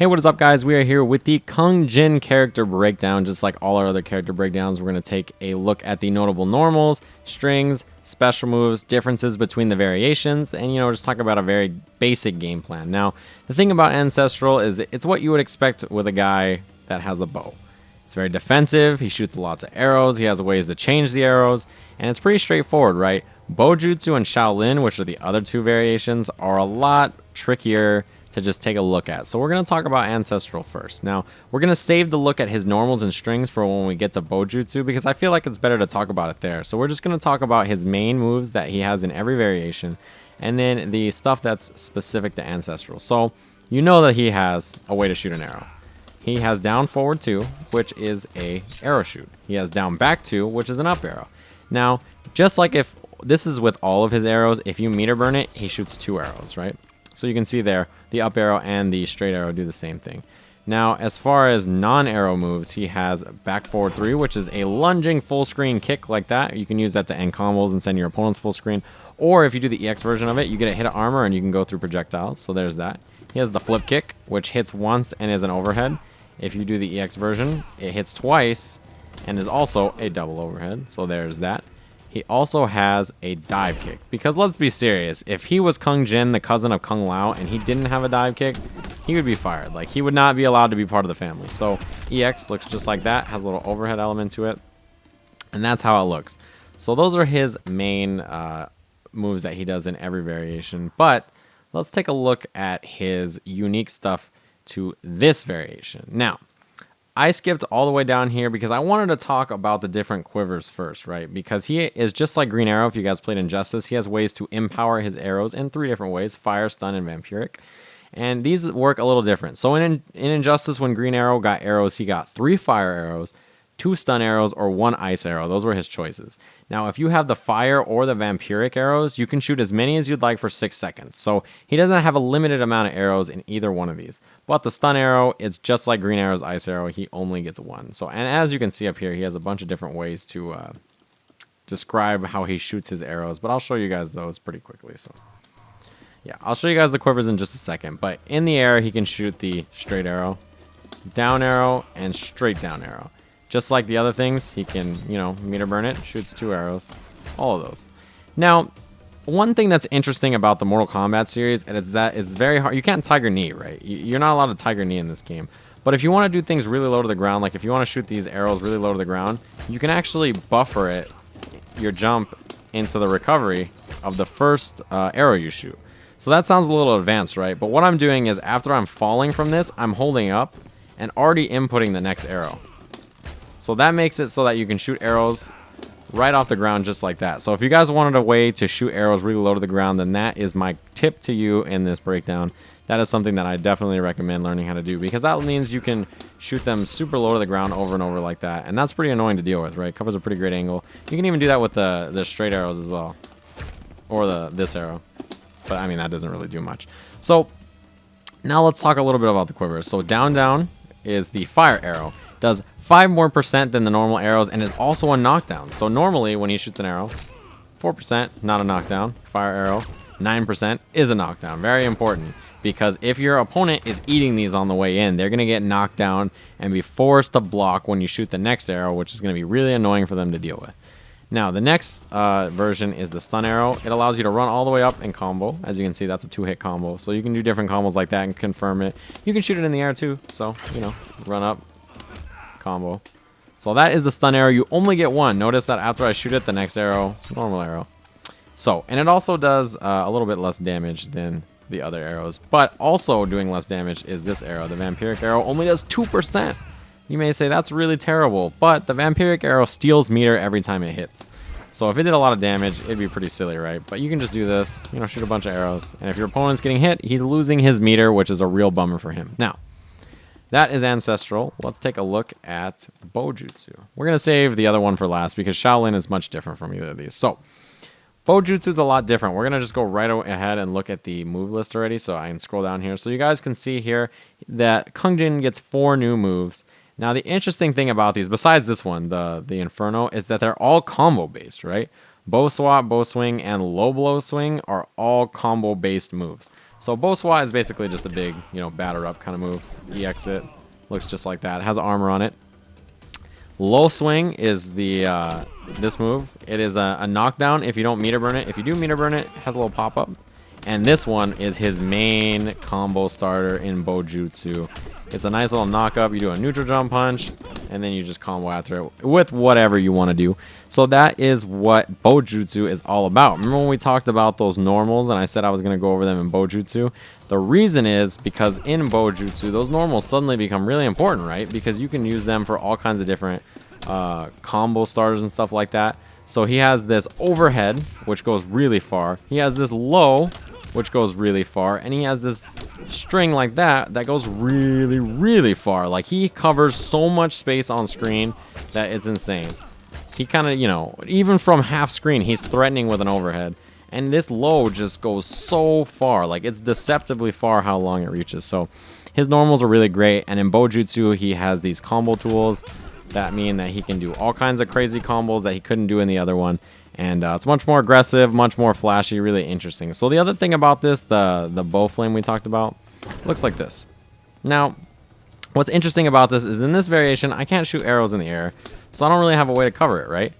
Hey, what is up, guys? We are here with the Kung Jin character breakdown. Just like all our other character breakdowns, we're going to take a look at the notable normals, strings, special moves, differences between the variations, and, just talk about a very basic game plan. Now, the thing about Ancestral is it's what you would expect with a guy that has a bow. It's very defensive, he shoots lots of arrows, he has ways to change the arrows, and it's pretty straightforward, right? BOJUTSU and SHAOLIN, which are the other two variations, are a lot trickier to just take a look at. So we're going to talk about Ancestral first. Now, we're going to save the look at his normals and strings for when we get to BOJUTSU because I feel like it's better to talk about it there. So we're just going to talk about his main moves that he has in every variation and then the stuff that's specific to Ancestral. So you know that he has a way to shoot an arrow. He has down forward 2, which is a arrow shoot. He has down back 2, which is an up arrow. Now, just like if this is with all of his arrows, if you meter burn it, he shoots 2 arrows, right? So you can see there, the up arrow and the straight arrow do the same thing. Now, as far as non-arrow moves, he has back forward 3, which is a lunging full screen kick like that. You can use that to end combos and send your opponents full screen. Or if you do the EX version of it, you get a hit of armor and you can go through projectiles. So there's that. He has the flip kick, which hits once and is an overhead. If you do the EX version, it hits twice and is also a double overhead. So there's that. He also has a dive kick. Because let's be serious, if he was Kung Jin, the cousin of Kung Lao, and he didn't have a dive kick, he would be fired. Like, he would not be allowed to be part of the family. So EX looks just like that, has a little overhead element to it. And that's how it looks. So those are his main moves that he does in every variation. But let's take a look at his unique stuff to this variation. Now, I skipped all the way down here because I wanted to talk about the different quivers first, right? Because he is just like Green Arrow. If you guys played Injustice, he has ways to empower his arrows in 3 different ways: fire, stun, and vampiric. And these work a little different. So in Injustice, when Green Arrow got arrows, he got 3 fire arrows, 2 stun arrows, or 1 ice arrow. Those were his choices. Now, if you have the fire or the vampiric arrows, you can shoot as many as you'd like for 6 seconds. So he doesn't have a limited amount of arrows in either one of these. But the stun arrow, it's just like Green Arrow's ice arrow. He only gets 1. So, and as you can see up here, he has a bunch of different ways to describe how he shoots his arrows. But I'll show you guys those pretty quickly. So, yeah, I'll show you guys the quivers in just a second. But in the air, he can shoot the straight arrow, down arrow, and straight down arrow. Just like the other things, he can, meter burn it, shoots 2 arrows, all of those. Now, one thing that's interesting about the Mortal Kombat series is that it's very hard. You can't Tiger Knee, right? You're not allowed to Tiger Knee in this game. But if you want to do things really low to the ground, like if you want to shoot these arrows really low to the ground, you can actually buffer it, your jump, into the recovery of the first arrow you shoot. So that sounds a little advanced, right? But what I'm doing is after I'm falling from this, I'm holding up and already inputting the next arrow. So that makes it so that you can shoot arrows right off the ground just like that. So if you guys wanted a way to shoot arrows really low to the ground, then that is my tip to you in this breakdown. That is something that I definitely recommend learning how to do because that means you can shoot them super low to the ground over and over like that. And that's pretty annoying to deal with, right? Covers a pretty great angle. You can even do that with the straight arrows as well. Or this arrow. But I mean, that doesn't really do much. So now let's talk a little bit about the quivers. So down is the fire arrow. Does 5% more than the normal arrows and is also a knockdown. So normally when he shoots an arrow, 4% not a knockdown. Fire arrow, 9% is a knockdown. Very important because if your opponent is eating these on the way in, they're going to get knocked down and be forced to block when you shoot the next arrow, which is going to be really annoying for them to deal with. Now, the next version is the stun arrow. It allows you to run all the way up and combo. As you can see, that's a 2-hit combo. So you can do different combos like that and confirm it. You can shoot it in the air too. So, run up. Combo. So that is the stun arrow. You only get 1. Notice that after I shoot it, the next arrow, normal arrow. So, and it also does a little bit less damage than the other arrows. But also doing less damage is this arrow. The vampiric arrow only does 2%. You may say that's really terrible, but the vampiric arrow steals meter every time it hits. So if it did a lot of damage, it'd be pretty silly, right? But you can just do this, shoot a bunch of arrows. And if your opponent's getting hit, he's losing his meter, which is a real bummer for him. Now, that is Ancestral. Let's take a look at BOJUTSU. We're going to save the other one for last because Shaolin is much different from either of these. So, BOJUTSU is a lot different. We're going to just go right ahead and look at the move list already. So I can scroll down here. So you guys can see here that Kung Jin gets 4 new moves. Now, the interesting thing about these, besides this one, the Inferno, is that they're all combo based, right? Bow swap, bow swing, and low blow swing are all combo based moves. So bow swat is basically just a big, you know, batter up kind of move. EX it. Looks just like that. It has armor on it. Low swing is the this move. It is a knockdown if you don't meter burn it. If you do meter burn it, it has a little pop-up. And this one is his main combo starter in BOJUTSU. It's a nice little knock-up. You do a neutral jump punch, and then you just combo after it with whatever you want to do. So that is what BOJUTSU is all about. Remember when we talked about those normals, and I said I was going to go over them in BOJUTSU? The reason is because in BOJUTSU, those normals suddenly become really important, right? Because you can use them for all kinds of different combo starters and stuff like that. So he has this overhead, which goes really far. He has this low, which goes really far. And he has this string like that goes really, really far. Like, he covers so much space on screen that it's insane. He kind of, you know, even from half screen, he's threatening with an overhead. And this low just goes so far. Like, it's deceptively far how long it reaches. So his normals are really great. And in BOJUTSU, he has these combo tools that mean that he can do all kinds of crazy combos that he couldn't do in the other one. And it's much more aggressive, much more flashy, really interesting. So the other thing about this, the bow flame we talked about, looks like this. Now, what's interesting about this is in this variation, I can't shoot arrows in the air, so I don't really have a way to cover it, right?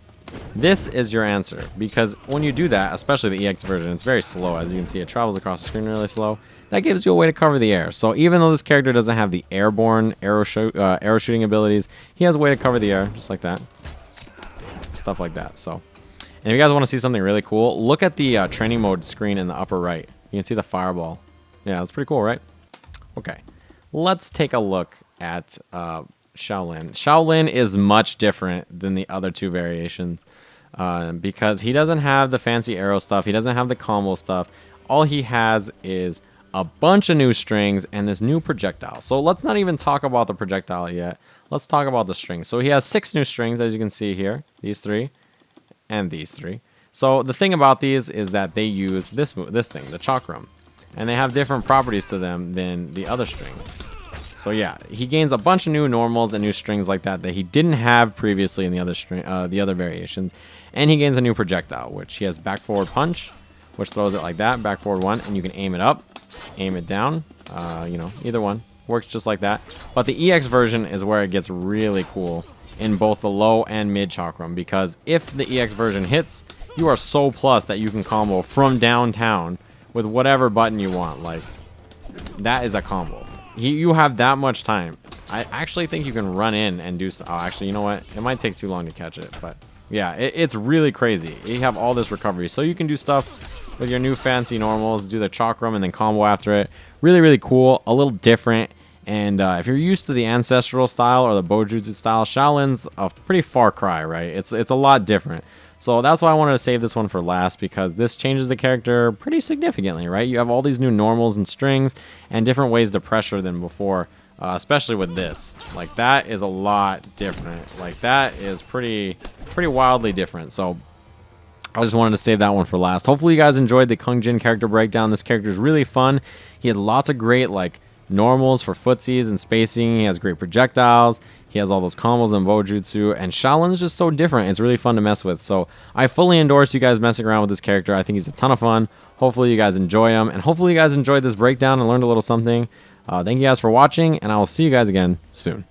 This is your answer, because when you do that, especially the EX version, it's very slow. As you can see, it travels across the screen really slow. That gives you a way to cover the air. So even though this character doesn't have the airborne arrow shooting abilities, he has a way to cover the air, just like that. Stuff like that. So, and if you guys want to see something really cool, look at the training mode screen in the upper right. You can see the fireball. Yeah, that's pretty cool, right? Okay, let's take a look at Shaolin. Shaolin is much different than the other two variations because he doesn't have the fancy arrow stuff. He doesn't have the combo stuff. All he has is a bunch of new strings and this new projectile. So let's not even talk about the projectile yet. Let's talk about the strings. So he has 6 new strings, as you can see here. These 3 and these 3. So the thing about these is that they use this thing, the chakram. And they have different properties to them than the other string. So yeah, he gains a bunch of new normals and new strings like that he didn't have previously in the other variations. And he gains a new projectile, which he has back forward punch, which throws it like that, back forward 1, and you can aim it up, aim it down, you know, either one works just like that. But the EX version is where it gets really cool in both the low and mid chakram, because if the EX version hits, you are so plus that you can combo from downtown with whatever button you want. Like, that is a combo. You have that much time. I actually think you can run in and do. Oh, actually, you know what? It might take too long to catch it, but yeah, it's really crazy. You have all this recovery, so you can do stuff with your new fancy normals, do the chakram, and then combo after it. Really, really cool. A little different. And if you're used to the ancestral style or the BOJUTSU style, Shaolin's a pretty far cry, right? It's a lot different. So that's why I wanted to save this one for last, because this changes the character pretty significantly, right? You have all these new normals and strings and different ways to pressure than before, especially with this. Like, that is a lot different. Like, that is pretty wildly different. So I just wanted to save that one for last. Hopefully you guys enjoyed the Kung Jin character breakdown. This character is really fun. He has lots of great, like, normals for footsies and spacing. He has great projectiles. He has all those combos in BOJUTSU, and Shaolin's just so different. It's really fun to mess with. So I fully endorse you guys messing around with this character. I think he's a ton of fun. Hopefully you guys enjoy him, and hopefully you guys enjoyed this breakdown and learned a little something. Thank you guys for watching, and I will see you guys again soon.